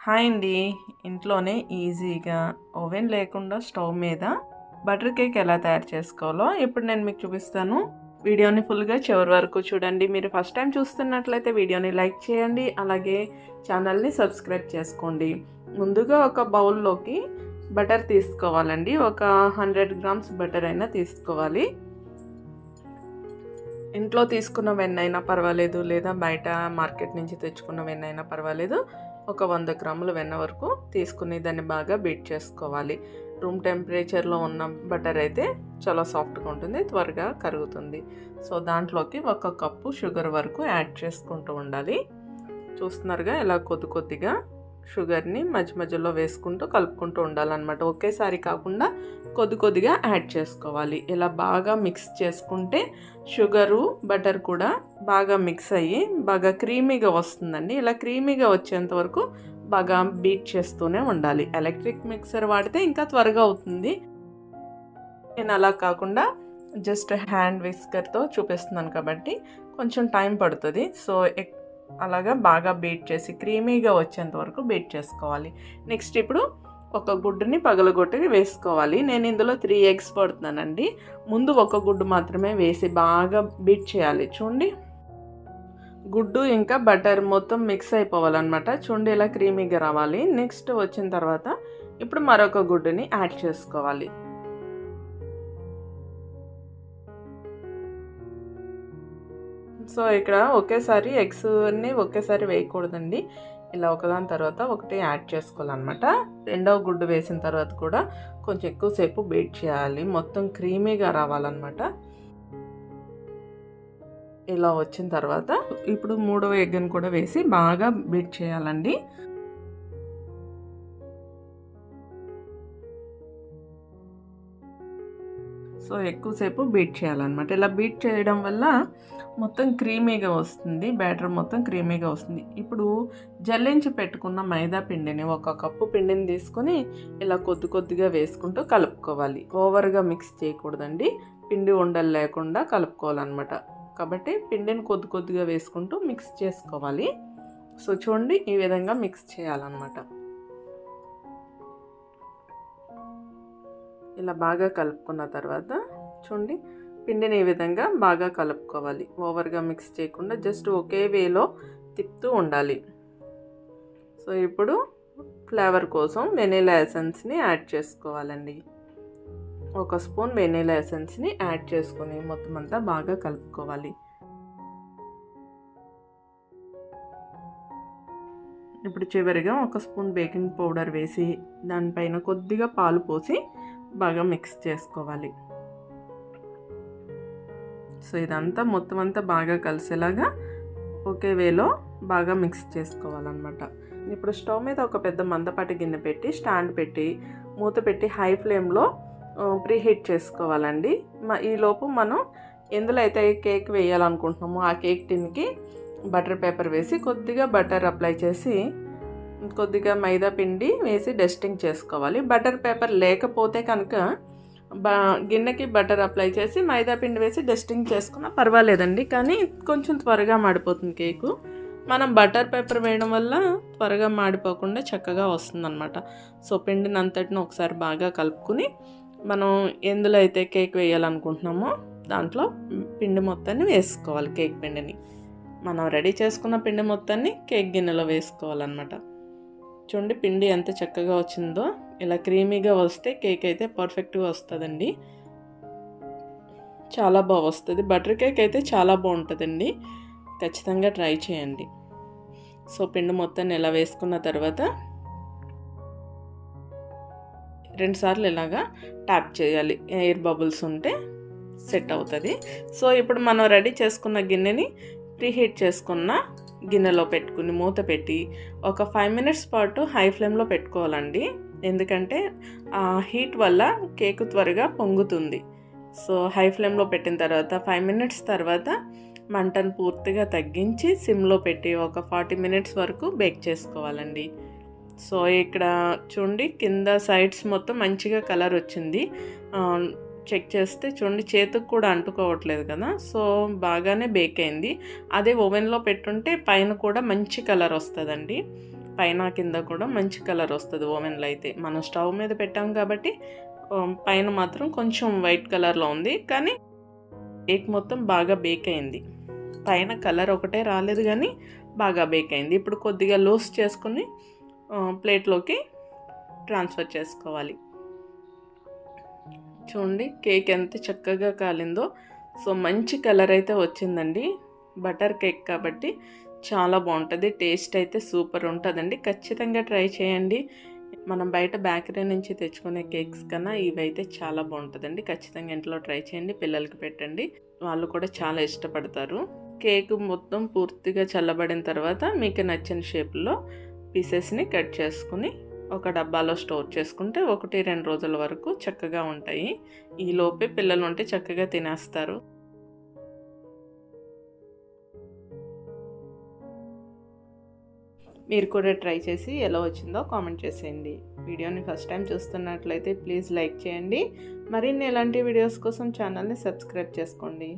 Hi అండి. ఇంట్లోనే ఈజీగా ఓవెన్ లేకుండా స్టవ్ మీద బటర్ కేక్ ఎలా తయారు చేసుకోవాలో ఇప్పుడు నేను మీకు చూపిస్తాను. వీడియోని ఫుల్గా చివరి వరకు చూడండి. మీరు ఫస్ట్ టైం చూస్తున్నట్లయితే వీడియోని లైక్ చేయండి, అలాగే ఛానల్ని సబ్స్క్రైబ్ చేసుకోండి. ముందుగా ఒక బౌల్లోకి బటర్ తీసుకోవాలండి. ఒక 100 గ్రామ్స్ బటర్ అయినా తీసుకోవాలి. ఇంట్లో తీసుకున్న వెన్న అయినా పర్వాలేదు, లేదా బయట మార్కెట్ నుంచి తెచ్చుకున్న వెన్న అయినా పర్వాలేదు. ఒక 100 గ్రాముల వెన్న వరకు తీసుకుని దాన్ని బాగా బీట్ చేసుకోవాలి. రూమ్ టెంపరేచర్లో ఉన్న బటర్ అయితే చాలా సాఫ్ట్గా ఉంటుంది, త్వరగా కరుగుతుంది. సో దాంట్లోకి 1 కప్పు షుగర్ వరకు యాడ్ చేసుకుంటూ ఉండాలి. చూస్తున్నారుగా, ఇలా కొద్దిగా షుగర్ని మధ్య మధ్యలో వేసుకుంటూ కలుపుకుంటూ ఉండాలన్నమాట. ఒకేసారి కాకుండా కొద్దిగా యాడ్ చేసుకోవాలి. ఇలా బాగా మిక్స్ చేసుకుంటే షుగరు బటర్ కూడా బాగా మిక్స్ అయ్యి బాగా క్రీమీగా వస్తుందండి. ఇలా క్రీమీగా వచ్చేంత వరకు బాగా బీట్ చేస్తూనే ఉండాలి. ఎలక్ట్రిక్ మిక్సర్ వాడితే ఇంకా త్వరగా అవుతుంది. నేను అలా కాకుండా జస్ట్ హ్యాండ్ విస్కర్తో చూపిస్తున్నాను కాబట్టి కొంచెం టైం పడుతుంది. సో అలాగా బాగా బీట్ చేసి క్రీమీగా వచ్చేంత వరకు బీట్ చేసుకోవాలి. నెక్స్ట్ ఇప్పుడు ఒక గుడ్డుని పగలగొట్టి వేసుకోవాలి. నేను ఇందులో 3 eggs పడుతున్నానండి. ముందు ఒక గుడ్డు మాత్రమే వేసి బాగా బీట్ చేయాలి. చూడండి, గుడ్డు ఇంకా బటర్ మొత్తం మిక్స్ అయిపోవాలన్నమాట. చూడండి, ఇలా క్రీమీగా రావాలి. నెక్స్ట్ వచ్చిన తర్వాత ఇప్పుడు మరొక గుడ్డుని యాడ్ చేసుకోవాలి. సో ఇక్కడ ఒకేసారి ఎగ్స్ అన్నీ ఒకేసారి వేయకూడదండి. ఇలా ఒకదాని తర్వాత ఒకటి యాడ్ చేసుకోవాలన్నమాట. రెండవ గుడ్డు వేసిన తర్వాత కూడా కొంచెం ఎక్కువసేపు బీట్ చేయాలి. మొత్తం క్రీమీగా రావాలన్నమాట. ఇలా వచ్చిన తర్వాత ఇప్పుడు మూడవ ఎగ్ని కూడా వేసి బాగా బీట్ చేయాలండి. సో ఎక్కువసేపు బీట్ చేయాలన్నమాట. ఇలా బీట్ చేయడం వల్ల మొత్తం క్రీమీగా వస్తుంది, బ్యాటర్ మొత్తం క్రీమీగా వస్తుంది. ఇప్పుడు జల్లించి పెట్టుకున్న మైదా పిండిని 1 కప్పు పిండిని తీసుకొని ఇలా కొద్దిగా వేసుకుంటూ కలుపుకోవాలి. ఓవర్గా మిక్స్ చేయకూడదండి, పిండి ఉండలు లేకుండా కలుపుకోవాలన్నమాట. కాబట్టి పిండిని కొద్దిగా వేసుకుంటూ మిక్స్ చేసుకోవాలి. సో చూడండి, ఈ విధంగా మిక్స్ చేయాలన్నమాట. ఇలా బాగా కలుపుకున్న తర్వాత చూడండి, పిండిని ఈ విధంగా బాగా కలుపుకోవాలి. ఓవర్గా మిక్స్ చేయకుండా జస్ట్ ఒకే వేలో తిప్పుతూ ఉండాలి. సో ఇప్పుడు ఫ్లేవర్ కోసం వెనీలా ఎసెన్స్ని యాడ్ చేసుకోవాలండి. 1 స్పూన్ వెనీలా ఎసెన్స్ని యాడ్ చేసుకొని మొత్తం అంతా బాగా కలుపుకోవాలి. ఇప్పుడు చివరిగా 1 స్పూన్ బేకింగ్ పౌడర్ వేసి దానిపైన కొద్దిగా పాలు పోసి బాగా మిక్స్ చేసుకోవాలి. సో ఇదంతా మొత్తం అంతా బాగా కలిసేలాగా ఒకే వేలో బాగా మిక్స్ చేసుకోవాలన్నమాట. ఇప్పుడు స్టవ్ మీద ఒక పెద్ద మందపాటి గిన్నె పెట్టి స్టాండ్ పెట్టి మూత పెట్టి హై ఫ్లేమ్లో ప్రీహీట్ చేసుకోవాలండి. ఈలోపు మనం ఎందులో అయితే కేక్ వేయాలనుకుంటున్నామో ఆ కేక్ టిన్కి బటర్ పేపర్ వేసి కొద్దిగా బటర్ అప్లై చేసి కొద్దిగా మైదా పిండి వేసి డస్టింగ్ చేసుకోవాలి. బటర్ పేపర్ లేకపోతే కనుక గిన్నెకి బటర్ అప్లై చేసి మైదా పిండి వేసి డస్టింగ్ చేసుకున్నా పర్వాలేదండి, కానీ కొంచెం త్వరగా మాడిపోతుంది కేకు. మనం బటర్ పేపర్ వేయడం వల్ల త్వరగా మాడిపోకుండా చక్కగా వస్తుందన్నమాట. సో పిండిని అంతటిని ఒకసారి బాగా కలుపుకుని మనం ఎందులో అయితే కేక్ వేయాలనుకుంటున్నామో దాంట్లో పిండి మొత్తాన్ని వేసుకోవాలి. కేక్ పిండిని మనం రెడీ చేసుకున్న పిండి మొత్తాన్ని కేక్ గిన్నెలో వేసుకోవాలన్నమాట. చూడండి, పిండి ఎంత చక్కగా వచ్చిందో. ఇలా క్రీమీగా వస్తే కేక్ అయితే పర్ఫెక్ట్గా వస్తుందండి, చాలా బాగా వస్తుంది. బటర్ కేక్ అయితే చాలా బాగుంటుందండి, ఖచ్చితంగా ట్రై చేయండి. సో పిండి మొత్తాన్ని ఇలా వేసుకున్న తర్వాత 2 సార్లు ఇలాగా ట్యాప్ చేయాలి. ఎయిర్ బబుల్స్ ఉంటే సెట్ అవుతుంది. సో ఇప్పుడు మనం రెడీ చేసుకున్న గిన్నెని ప్రీహీట్ చేసుకున్న గిన్నెలో పెట్టుకుని మూత పెట్టి ఒక 5 మినిట్స్ పాటు హై ఫ్లేమ్లో పెట్టుకోవాలండి. ఎందుకంటే ఆ హీట్ వల్ల కేకు త్వరగా పొంగుతుంది. సో హై ఫ్లేమ్లో పెట్టిన తర్వాత 5 మినిట్స్ తర్వాత మంటను పూర్తిగా తగ్గించి సిమ్లో పెట్టి ఒక 40 మినిట్స్ వరకు బేక్ చేసుకోవాలండి. సో ఇక్కడ చూడండి, కింద సైడ్స్ మొత్తం మంచిగా కలర్ వచ్చింది. చెక్ చేస్తే చూడండి, చేతికి కూడా అంటుకోవట్లేదు కదా. సో బాగానే బేక్ అయింది. అదే ఓవెన్లో పెట్టుంటే పైన కూడా మంచి కలర్ వస్తుందండి. పైన కింద కూడా మంచి కలర్ వస్తుంది ఓవెన్లో అయితే. మనం స్టవ్ మీద పెట్టాం కాబట్టి పైన మాత్రం కొంచెం వైట్ కలర్లో ఉంది, కానీ కేక్ మొత్తం బాగా బేక్ అయింది. పైన కలర్ ఒకటే రాలేదు కానీ బాగా బేక్ అయింది. ఇప్పుడు కొద్దిగా లూజ్ చేసుకుని ప్లేట్లోకి ట్రాన్స్ఫర్ చేసుకోవాలి. చూడండి కేక్ ఎంత చక్కగా కాలిందో. సో మంచి కలర్ అయితే వచ్చిందండి. బటర్ కేక్ కాబట్టి చాలా బాగుంటుంది. టేస్ట్ అయితే సూపర్ ఉంటుందండి. ఖచ్చితంగా ట్రై చేయండి. మనం బయట బేకరీ నుంచి తెచ్చుకునే కేక్స్ కన్నా ఇవైతే చాలా బాగుంటుందండి. ఖచ్చితంగా ఇంట్లో ట్రై చేయండి, పిల్లలకి పెట్టండి, వాళ్ళు కూడా చాలా ఇష్టపడతారు. కేక్ మొత్తం పూర్తిగా చల్లబడిన తర్వాత మీకు నచ్చిన షేప్లో పీసెస్ని కట్ చేసుకుని ఒక డబ్బాలో స్టోర్ చేసుకుంటే 1-2 రోజుల వరకు చక్కగా ఉంటాయి. ఈ లోపే పిల్లలు ఉంటే చక్కగా తినేస్తారు. మీరు కూడా ట్రై చేసి ఎలా వచ్చిందో కామెంట్ చేసేయండి. వీడియోని ఫస్ట్ టైం చూస్తున్నట్లయితే ప్లీజ్ లైక్ చేయండి. మరిన్ని ఇలాంటి వీడియోస్ కోసం ఛానల్ని సబ్స్క్రైబ్ చేసుకోండి.